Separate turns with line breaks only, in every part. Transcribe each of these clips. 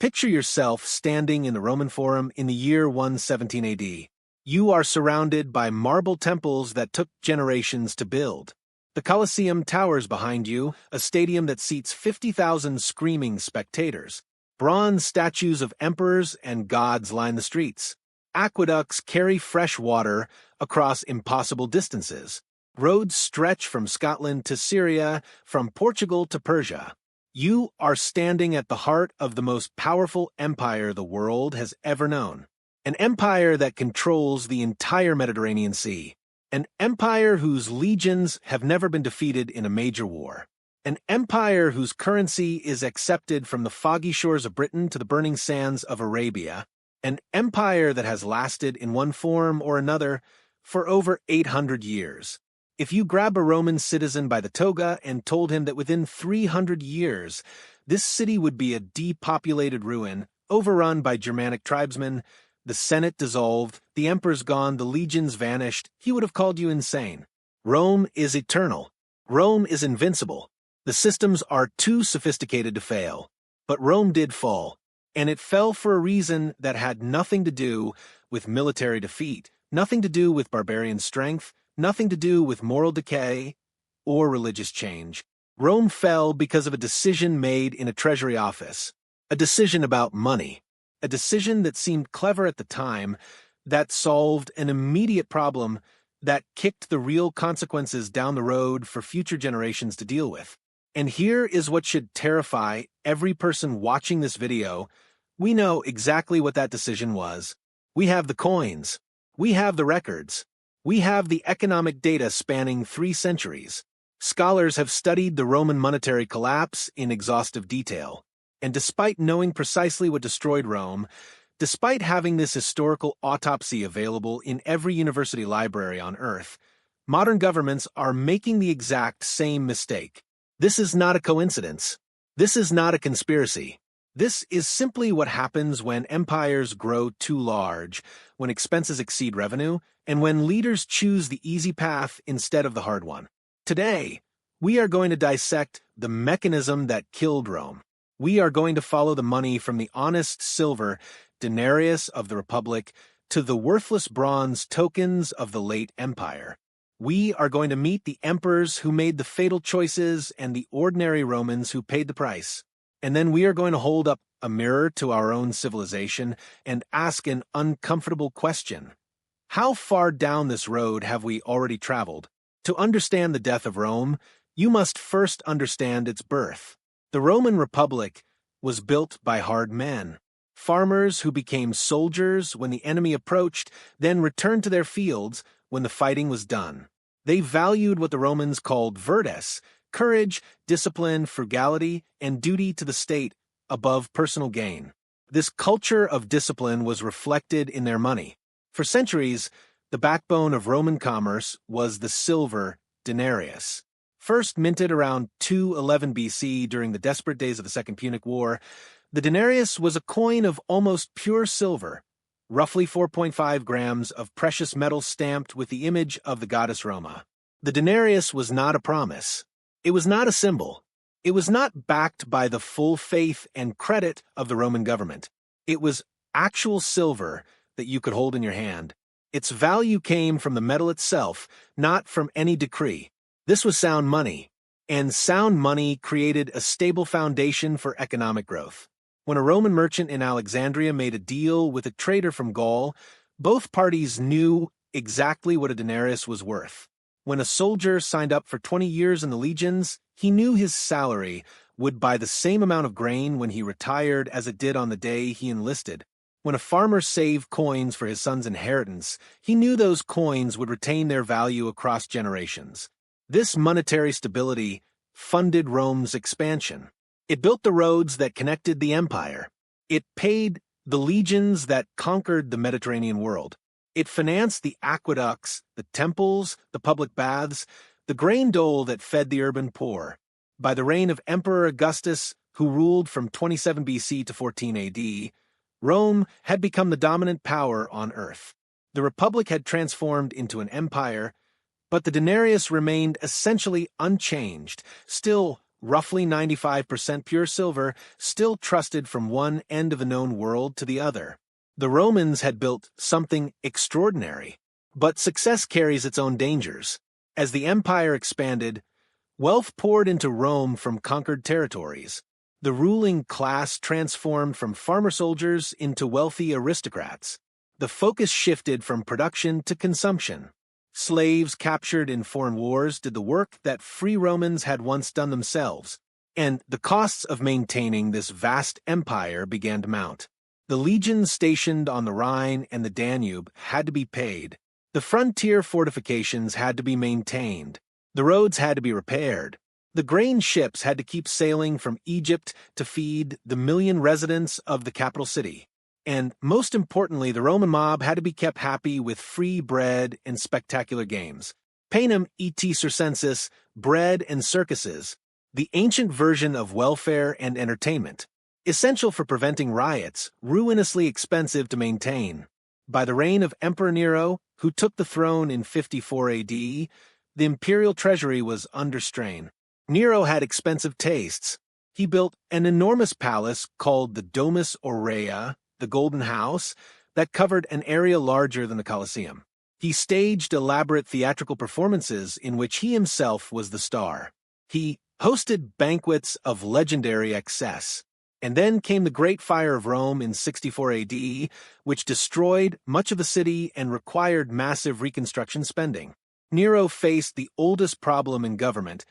Picture yourself standing in the Roman Forum in the year 117 AD. You are surrounded by marble temples that took generations to build. The Colosseum towers behind you, a stadium that seats 50,000 screaming spectators. Bronze statues of emperors and gods line the streets. Aqueducts carry fresh water across impossible distances. Roads stretch from Scotland to Syria, from Portugal to Persia. You are standing at the heart of the most powerful empire the world has ever known. An empire that controls the entire Mediterranean Sea. An empire whose legions have never been defeated in a major war. An empire whose currency is accepted from the foggy shores of Britain to the burning sands of Arabia. An empire that has lasted in one form or another for over 800 years. If you grab a Roman citizen by the toga and told him that within 300 years, this city would be a depopulated ruin, overrun by Germanic tribesmen, the Senate dissolved, the emperor's gone, the legions vanished, he would have called you insane. Rome is eternal. Rome is invincible. The systems are too sophisticated to fail. But Rome did fall, and it fell for a reason that had nothing to do with military defeat, nothing to do with barbarian strength, nothing to do with moral decay or religious change. Rome fell because of a decision made in a treasury office, a decision about money, a decision that seemed clever at the time, that solved an immediate problem, that kicked the real consequences down the road for future generations to deal with. And here is what should terrify every person watching this video. We know exactly what that decision was. We have the coins. We have the records. We have the economic data spanning 3 centuries. Scholars have studied the Roman monetary collapse in exhaustive detail. And despite knowing precisely what destroyed Rome, despite having this historical autopsy available in every university library on Earth, modern governments are making the exact same mistake. This is not a coincidence. This is not a conspiracy. This is simply what happens when empires grow too large, when expenses exceed revenue, and when leaders choose the easy path instead of the hard one. Today, we are going to dissect the mechanism that killed Rome. We are going to follow the money from the honest silver denarius of the Republic to the worthless bronze tokens of the late empire. We are going to meet the emperors who made the fatal choices and the ordinary Romans who paid the price. And then we are going to hold up a mirror to our own civilization and ask an uncomfortable question. How far down this road have we already traveled? To understand the death of Rome, you must first understand its birth. The Roman Republic was built by hard men. Farmers who became soldiers when the enemy approached, then returned to their fields when the fighting was done. They valued what the Romans called virtus, courage, discipline, frugality, and duty to the state above personal gain. This culture of discipline was reflected in their money. For centuries, the backbone of Roman commerce was the silver denarius. First minted around 211 BC during the desperate days of the Second Punic War, the denarius was a coin of almost pure silver, roughly 4.5 grams of precious metal stamped with the image of the goddess Roma. The denarius was not a promise. It was not a symbol. It was not backed by the full faith and credit of the Roman government. It was actual silver that you could hold in your hand. Its value came from the metal itself, not from any decree. This was sound money, and sound money created a stable foundation for economic growth. When a Roman merchant in Alexandria made a deal with a trader from Gaul, both parties knew exactly what a denarius was worth. When a soldier signed up for 20 years in the legions, he knew his salary would buy the same amount of grain when he retired as it did on the day he enlisted. When a farmer saved coins for his son's inheritance, he knew those coins would retain their value across generations. This monetary stability funded Rome's expansion. It built the roads that connected the empire. It paid the legions that conquered the Mediterranean world. It financed the aqueducts, the temples, the public baths, the grain dole that fed the urban poor. By the reign of Emperor Augustus, who ruled from 27 BC to 14 AD, Rome had become the dominant power on earth. The Republic had transformed into an empire, but the denarius remained essentially unchanged, still roughly 95% pure silver, still trusted from one end of the known world to the other. The Romans had built something extraordinary. But success carries its own dangers. As the empire expanded, wealth poured into Rome from conquered territories. The ruling class transformed from farmer soldiers into wealthy aristocrats. The focus shifted from production to consumption. Slaves captured in foreign wars did the work that free Romans had once done themselves, and the costs of maintaining this vast empire began to mount. The legions stationed on the Rhine and the Danube had to be paid. The frontier fortifications had to be maintained. The roads had to be repaired. The grain ships had to keep sailing from Egypt to feed the million residents of the capital city. And most importantly, the Roman mob had to be kept happy with free bread and spectacular games. Panem et circenses, bread and circuses, the ancient version of welfare and entertainment, essential for preventing riots, ruinously expensive to maintain. By the reign of Emperor Nero, who took the throne in 54 AD, the imperial treasury was under strain. Nero had expensive tastes. He built an enormous palace called the Domus Aurea, the Golden House, that covered an area larger than the Colosseum. He staged elaborate theatrical performances in which he himself was the star. He hosted banquets of legendary excess. And then came the Great Fire of Rome in 64 AD, which destroyed much of the city and required massive reconstruction spending. Nero faced the oldest problem in government: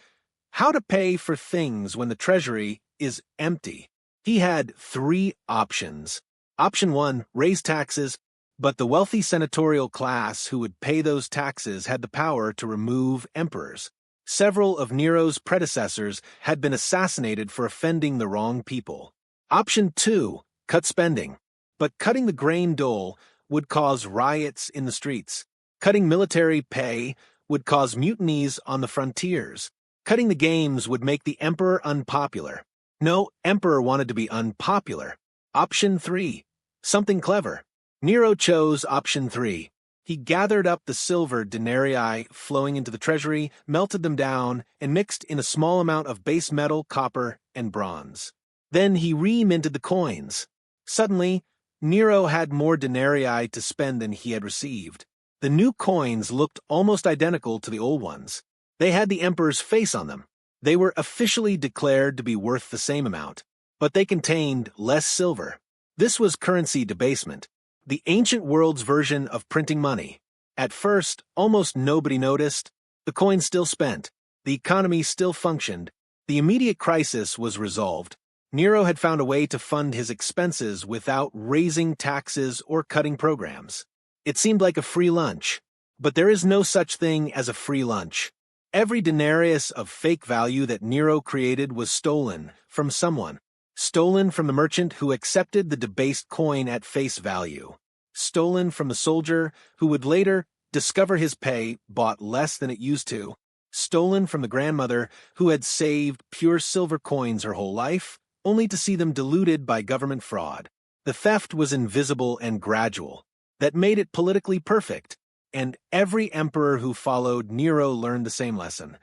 how to pay for things when the treasury is empty. He had three options. Option 1, raise taxes, but the wealthy senatorial class who would pay those taxes had the power to remove emperors. Several of Nero's predecessors had been assassinated for offending the wrong people. Option 2, cut spending. But cutting the grain dole would cause riots in the streets. Cutting military pay would cause mutinies on the frontiers. Cutting the games would make the emperor unpopular. No emperor wanted to be unpopular. Option 3, something clever. Nero chose option 3. He gathered up the silver denarii flowing into the treasury, melted them down, and mixed in a small amount of base metal, copper, and bronze. Then he reminted the coins. Suddenly, Nero had more denarii to spend than he had received. The new coins looked almost identical to the old ones. They had the emperor's face on them. They were officially declared to be worth the same amount, but they contained less silver. This was currency debasement, the ancient world's version of printing money. At first, almost nobody noticed. The coins still spent. The economy still functioned. The immediate crisis was resolved. Nero had found a way to fund his expenses without raising taxes or cutting programs. It seemed like a free lunch. But there is no such thing as a free lunch. Every denarius of fake value that Nero created was stolen from someone. Stolen from the merchant who accepted the debased coin at face value. Stolen from the soldier who would later discover his pay bought less than it used to. Stolen from the grandmother who had saved pure silver coins her whole life, only to see them diluted by government fraud. The theft was invisible and gradual. That made it politically perfect. And every emperor who followed Nero learned the same lesson.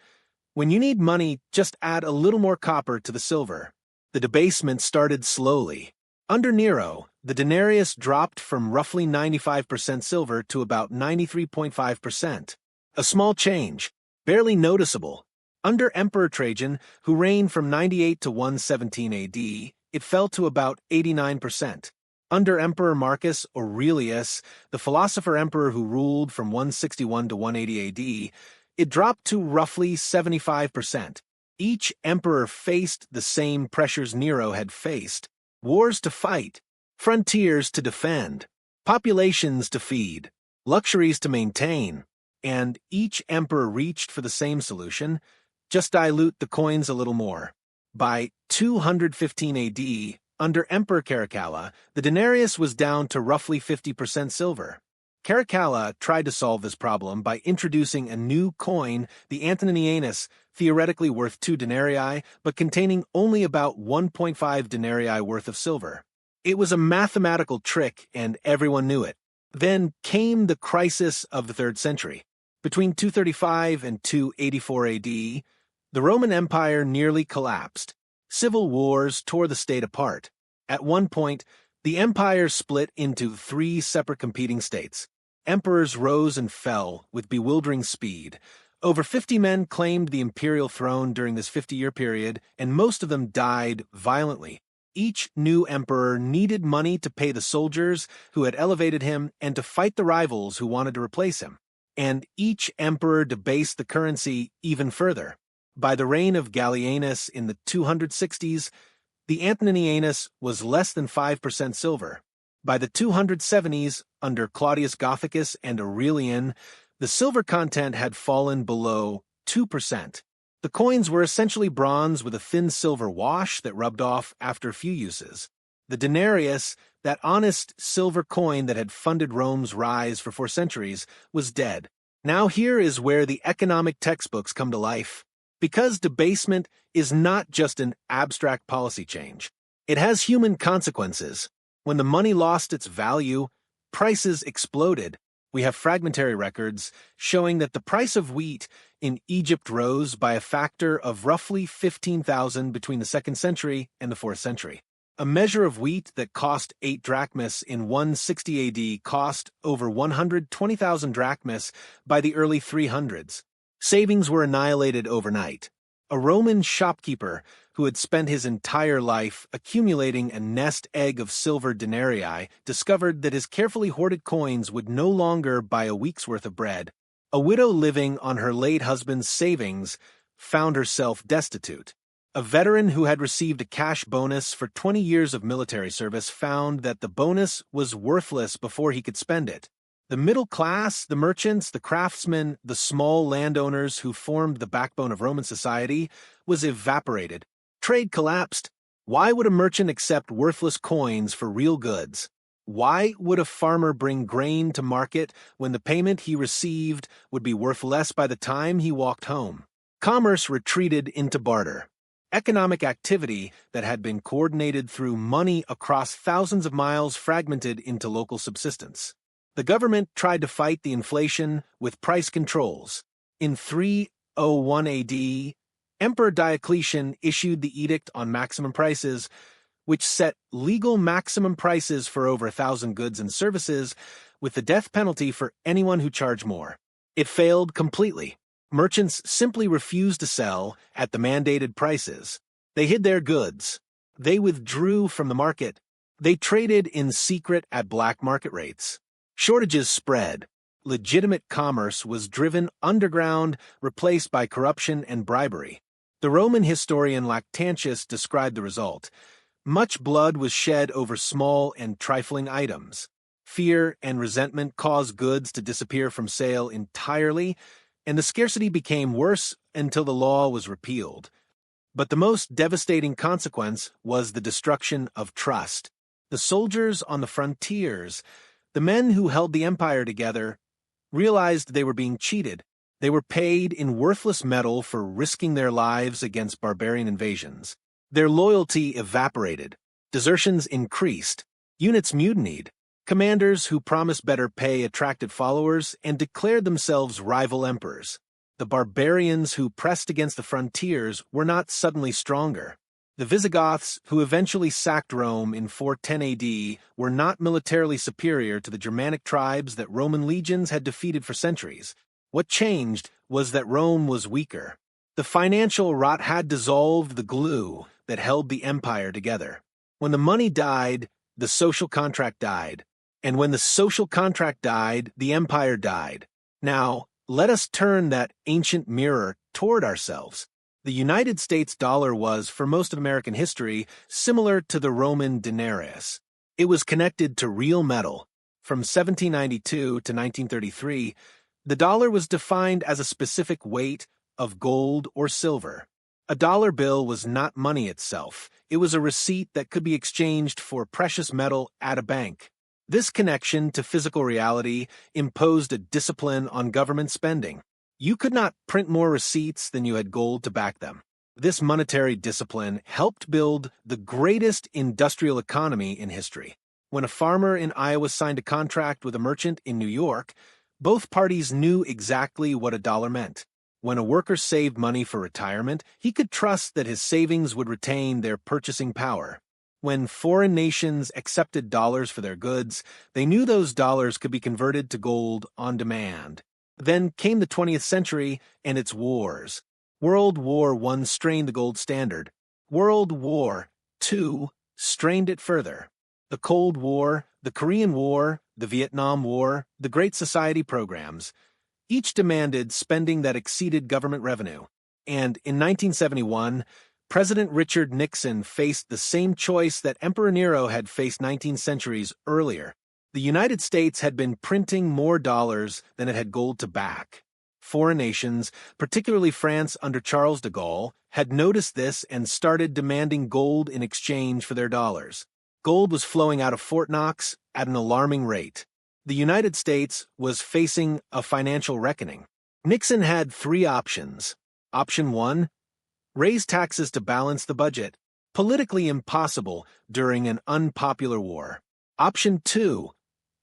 When you need money, just add a little more copper to the silver. The debasement started slowly. Under Nero, the denarius dropped from roughly 95% silver to about 93.5%. A small change, barely noticeable. Under Emperor Trajan, who reigned from 98 to 117 AD, it fell to about 89%. Under Emperor Marcus Aurelius, the philosopher-emperor who ruled from 161 to 180 AD, it dropped to roughly 75%. Each emperor faced the same pressures Nero had faced: wars to fight, frontiers to defend, populations to feed, luxuries to maintain, and each emperor reached for the same solution: just dilute the coins a little more. By 215 AD, under Emperor Caracalla, the denarius was down to roughly 50% silver. Caracalla tried to solve this problem by introducing a new coin, the Antoninianus, theoretically worth 2 denarii, but containing only about 1.5 denarii worth of silver. It was a mathematical trick, and everyone knew it. Then came the crisis of the 3rd century. Between 235 and 284 AD, The Roman Empire nearly collapsed. Civil wars tore the state apart. At one point, the empire split into three separate competing states. Emperors rose and fell with bewildering speed. Over 50 men claimed the imperial throne during this 50-year period, and most of them died violently. Each new emperor needed money to pay the soldiers who had elevated him and to fight the rivals who wanted to replace him. And each emperor debased the currency even further. By the reign of Gallienus in the 260s, the Antoninianus was less than 5% silver. By the 270s, under Claudius Gothicus and Aurelian, the silver content had fallen below 2%. The coins were essentially bronze with a thin silver wash that rubbed off after a few uses. The denarius, that honest silver coin that had funded Rome's rise for 4 centuries, was dead. Now here is where the economic textbooks come to life. Because debasement is not just an abstract policy change. It has human consequences. When the money lost its value, prices exploded. We have fragmentary records showing that the price of wheat in Egypt rose by a factor of roughly 15,000 between the 2nd century and the 4th century. A measure of wheat that cost 8 drachmas in 160 AD cost over 120,000 drachmas by the early 300s. Savings were annihilated overnight. A Roman shopkeeper who had spent his entire life accumulating a nest egg of silver denarii discovered that his carefully hoarded coins would no longer buy a week's worth of bread. A widow living on her late husband's savings found herself destitute. A veteran who had received a cash bonus for 20 years of military service found that the bonus was worthless before he could spend it. The middle class, the merchants, the craftsmen, the small landowners who formed the backbone of Roman society was evaporated. Trade collapsed. Why would a merchant accept worthless coins for real goods? Why would a farmer bring grain to market when the payment he received would be worth less by the time he walked home? Commerce retreated into barter. Economic activity that had been coordinated through money across thousands of miles fragmented into local subsistence. The government tried to fight the inflation with price controls. In 301 AD, Emperor Diocletian issued the Edict on Maximum Prices, which set legal maximum prices for over 1,000 goods and services, with the death penalty for anyone who charged more. It failed completely. Merchants simply refused to sell at the mandated prices. They hid their goods. They withdrew from the market. They traded in secret at black market rates. Shortages spread. Legitimate commerce was driven underground, replaced by corruption and bribery. The Roman historian Lactantius described the result. Much blood was shed over small and trifling items. Fear and resentment caused goods to disappear from sale entirely, and the scarcity became worse until the law was repealed. But the most devastating consequence was the destruction of trust. The soldiers on the frontiers, the men who held the empire together, realized they were being cheated. They were paid in worthless metal for risking their lives against barbarian invasions. Their loyalty evaporated. Desertions increased. Units mutinied. Commanders who promised better pay attracted followers and declared themselves rival emperors. The barbarians who pressed against the frontiers were not suddenly stronger. The Visigoths, who eventually sacked Rome in 410 AD, were not militarily superior to the Germanic tribes that Roman legions had defeated for centuries. What changed was that Rome was weaker. The financial rot had dissolved the glue that held the empire together. When the money died, the social contract died. And when the social contract died, the empire died. Now, let us turn that ancient mirror toward ourselves. The United States dollar was, for most of American history, similar to the Roman denarius. It was connected to real metal. From 1792 to 1933, the dollar was defined as a specific weight of gold or silver. A dollar bill was not money itself. It was a receipt that could be exchanged for precious metal at a bank. This connection to physical reality imposed a discipline on government spending. You could not print more receipts than you had gold to back them. This monetary discipline helped build the greatest industrial economy in history. When a farmer in Iowa signed a contract with a merchant in New York, both parties knew exactly what a dollar meant. When a worker saved money for retirement, he could trust that his savings would retain their purchasing power. When foreign nations accepted dollars for their goods, they knew those dollars could be converted to gold on demand. Then came the 20th century and its wars. World War I strained the gold standard. World War II strained it further. The Cold War, the Korean War, the Vietnam War, the Great Society programs, each demanded spending that exceeded government revenue. And in 1971, President Richard Nixon faced the same choice that Emperor Nero had faced 19 centuries earlier. The United States had been printing more dollars than it had gold to back. Foreign nations, particularly France under Charles de Gaulle, had noticed this and started demanding gold in exchange for their dollars. Gold was flowing out of Fort Knox at an alarming rate. The United States was facing a financial reckoning. Nixon had three options. Option 1, raise taxes to balance the budget, politically impossible during an unpopular war. Option 2,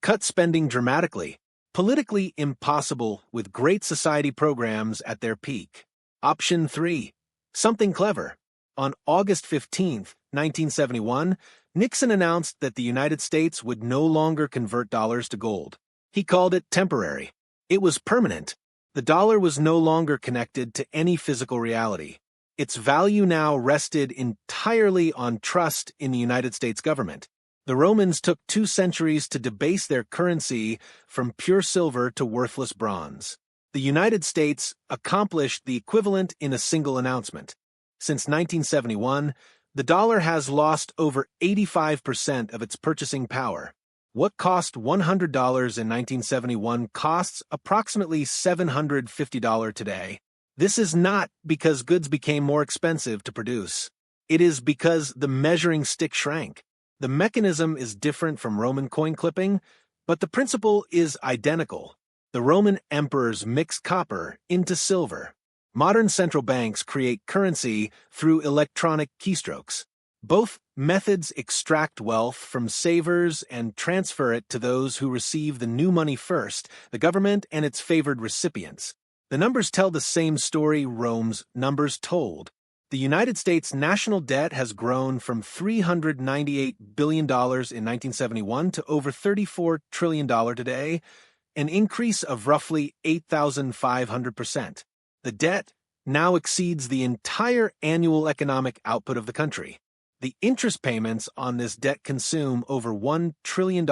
cut spending dramatically, politically impossible with Great Society programs at their peak. Option 3, something clever. On August 15, 1971, Nixon announced that the United States would no longer convert dollars to gold. He called it temporary. It was permanent. The dollar was no longer connected to any physical reality. Its value now rested entirely on trust in the United States government. The Romans took 2 centuries to debase their currency from pure silver to worthless bronze. The United States accomplished the equivalent in a single announcement. Since 1971, the dollar has lost over 85% of its purchasing power. What cost $100 in 1971 costs approximately $750 today. This is not because goods became more expensive to produce. It is because the measuring stick shrank. The mechanism is different from Roman coin clipping, but the principle is identical. The Roman emperors mixed copper into silver. Modern central banks create currency through electronic keystrokes. Both methods extract wealth from savers and transfer it to those who receive the new money first, the government and its favored recipients. The numbers tell the same story Rome's numbers told. The United States national debt has grown from $398 billion in 1971 to over $34 trillion today, an increase of roughly 8,500%. The debt now exceeds the entire annual economic output of the country. The interest payments on this debt consume over $1 trillion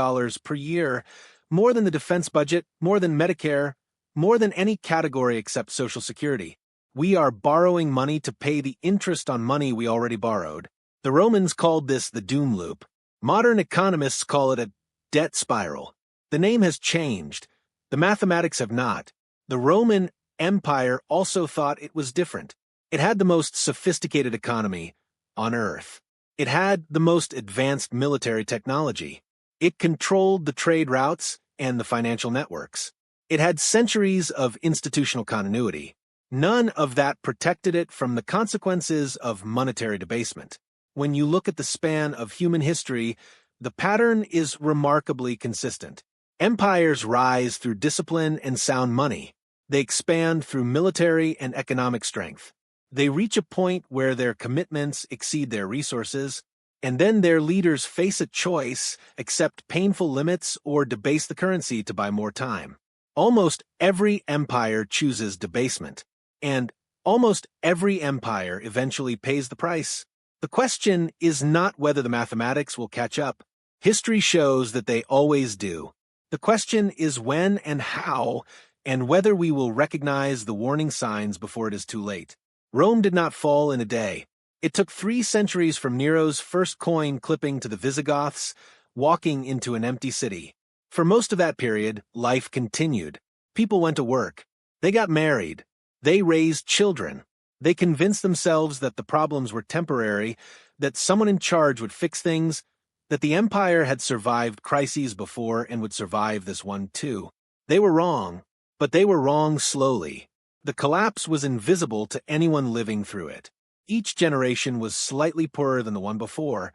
per year, more than the defense budget, more than Medicare, more than any category except Social Security. We are borrowing money to pay the interest on money we already borrowed. The Romans called this the doom loop. Modern economists call it a debt spiral. The name has changed. The mathematics have not. The Roman Empire also thought it was different. It had the most sophisticated economy on Earth. It had the most advanced military technology. It controlled the trade routes and the financial networks. It had centuries of institutional continuity. None of that protected it from the consequences of monetary debasement. When you look at the span of human history, the pattern is remarkably consistent. Empires rise through discipline and sound money. They expand through military and economic strength. They reach a point where their commitments exceed their resources, and then their leaders face a choice, accept painful limits, or debase the currency to buy more time. Almost every empire chooses debasement, and almost every empire eventually pays the price. The question is not whether the mathematics will catch up. History shows that they always do. The question is when and how, and whether we will recognize the warning signs before it is too late. Rome did not fall in a day. It took 3 centuries from Nero's first coin clipping to the Visigoths walking into an empty city. For most of that period, life continued. People went to work. They got married. They raised children. They convinced themselves that the problems were temporary, that someone in charge would fix things, that the empire had survived crises before and would survive this one too. They were wrong, but they were wrong slowly. The collapse was invisible to anyone living through it. Each generation was slightly poorer than the one before,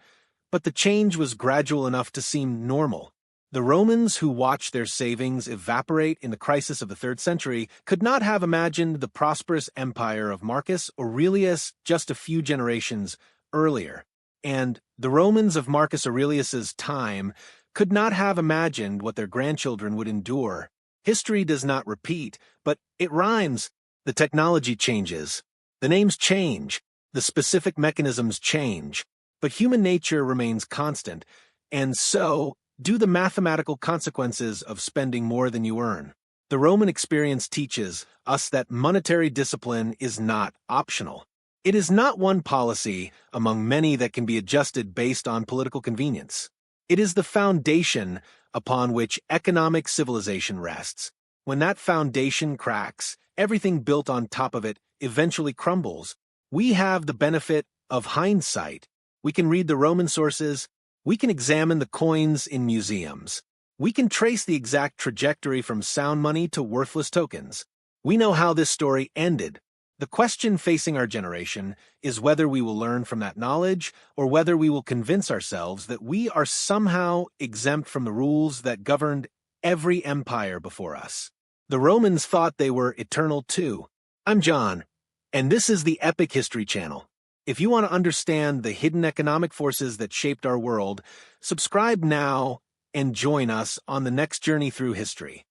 but the change was gradual enough to seem normal. The Romans who watched their savings evaporate in the crisis of the 3rd century could not have imagined the prosperous empire of Marcus Aurelius just a few generations earlier. And the Romans of Marcus Aurelius's time could not have imagined what their grandchildren would endure. History does not repeat, but it rhymes. The technology changes. The names change. The specific mechanisms change. But human nature remains constant, and so do the mathematical consequences of spending more than you earn. The Roman experience teaches us that monetary discipline is not optional. It is not one policy among many that can be adjusted based on political convenience. It is the foundation upon which economic civilization rests. When that foundation cracks, everything built on top of it eventually crumbles. We have the benefit of hindsight. We can read the Roman sources. We can examine the coins in museums. We can trace the exact trajectory from sound money to worthless tokens. We know how this story ended. The question facing our generation is whether we will learn from that knowledge or whether we will convince ourselves that we are somehow exempt from the rules that governed every empire before us. The Romans thought they were eternal too. I'm John, and this is the Epic History Channel. If you want to understand the hidden economic forces that shaped our world, subscribe now and join us on the next journey through history.